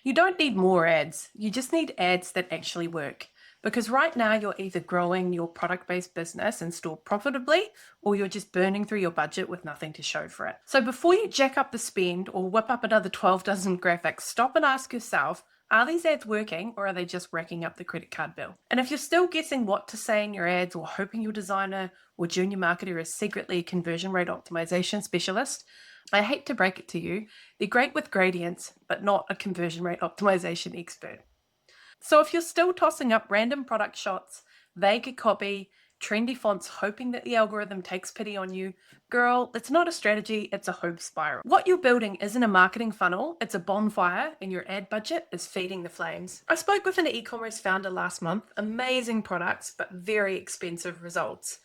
You don't need more ads. You just need ads that actually work. Because right now you're either growing your product-based business and store profitably, or you're just burning through your budget with nothing to show for it. So before you jack up the spend or whip up another 12 dozen graphics, stop and ask yourself, are these ads working or are they just racking up the credit card bill? And if you're still guessing what to say in your ads or hoping your designer or junior marketer is secretly a conversion rate optimization specialist, I hate to break it to you, they're great with gradients, but not a conversion rate optimization expert. So if you're still tossing up random product shots, vague copy, trendy fonts, hoping that the algorithm takes pity on you, girl, it's not a strategy, it's a hope spiral. What you're building isn't a marketing funnel, it's a bonfire, and your ad budget is feeding the flames. I spoke with an e-commerce founder last month, amazing products, but very expensive results.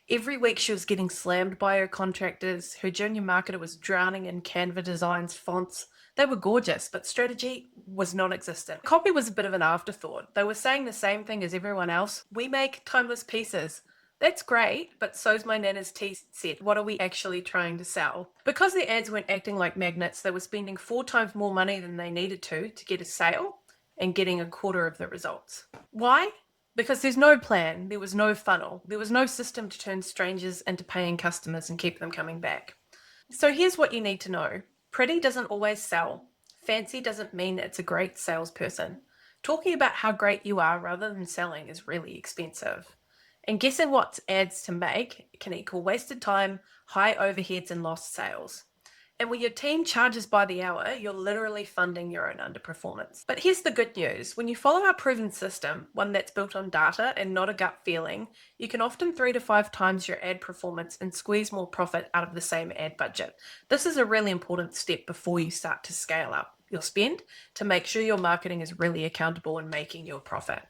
Every week she was getting slammed by her contractors. Her junior marketer was drowning in Canva designs, fonts. They were gorgeous, but strategy was non-existent. Copy was a bit of an afterthought. They were saying the same thing as everyone else. We make timeless pieces. That's great, but so's my nana's tea set. What are we actually trying to sell? Because the ads weren't acting like magnets, they were spending 4 times more money than they needed to get a sale and getting a quarter of the results. Why? Because there's no plan, there was no funnel, there was no system to turn strangers into paying customers and keep them coming back. So here's what you need to know. Pretty doesn't always sell. Fancy doesn't mean it's a great salesperson. Talking about how great you are rather than selling is really expensive. And guessing what ads to make can equal wasted time, high overheads, and lost sales. And when your team charges by the hour, you're literally funding your own underperformance. But here's the good news. When you follow our proven system, one that's built on data and not a gut feeling, you can often 3 to 5 times your ad performance and squeeze more profit out of the same ad budget. This is a really important step before you start to scale up your spend to make sure your marketing is really accountable and making your profit.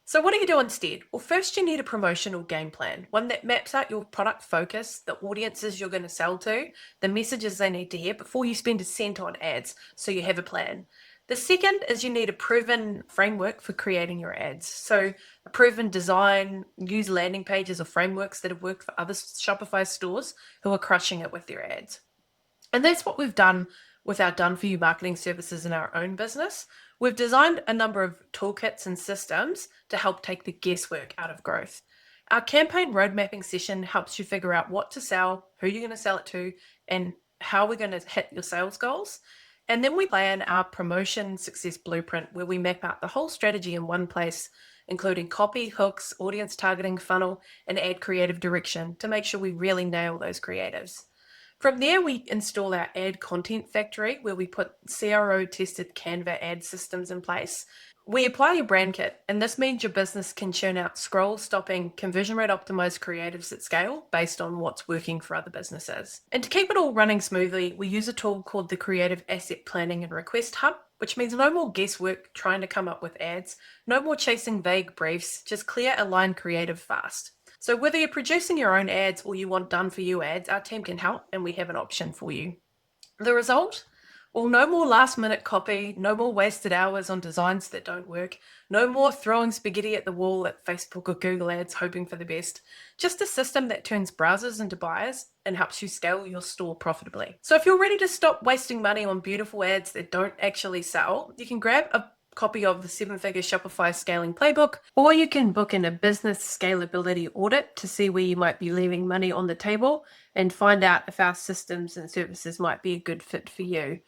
So what do you do instead? Well, first you need a promotional game plan, one that maps out your product focus, the audiences you're going to sell to, the messages they need to hear before you spend a cent on ads, so you have a plan. The second is you need a proven framework for creating your ads. So a proven design, use landing pages or frameworks that have worked for other Shopify stores who are crushing it with their ads. And that's what we've done with our done for you marketing services in our own business. We've designed a number of toolkits and systems to help take the guesswork out of growth. Our campaign road mapping session helps you figure out what to sell, who you're going to sell it to, and how we're going to hit your sales goals. And then we plan our promotion success blueprint where we map out the whole strategy in one place, including copy, hooks, audience targeting, funnel, and ad creative direction to make sure we really nail those creatives. From there, we install our ad content factory where we put CRO tested Canva ad systems in place. We apply your brand kit, and this means your business can churn out scroll stopping, conversion rate optimized creatives at scale based on what's working for other businesses. And to keep it all running smoothly, we use a tool called the Creative Asset Planning and Request Hub, which means no more guesswork trying to come up with ads, no more chasing vague briefs, just clear, aligned creative fast. So whether you're producing your own ads or you want done for you ads, our team can help and we have an option for you. The result? Well, no more last minute copy, no more wasted hours on designs that don't work, no more throwing spaghetti at the wall at Facebook or Google ads hoping for the best. Just a system that turns browsers into buyers and helps you scale your store profitably. So if you're ready to stop wasting money on beautiful ads that don't actually sell, you can grab a copy of the 7-figure Shopify Scaling Playbook, or you can book in a business scalability audit to see where you might be leaving money on the table and find out if our systems and services might be a good fit for you.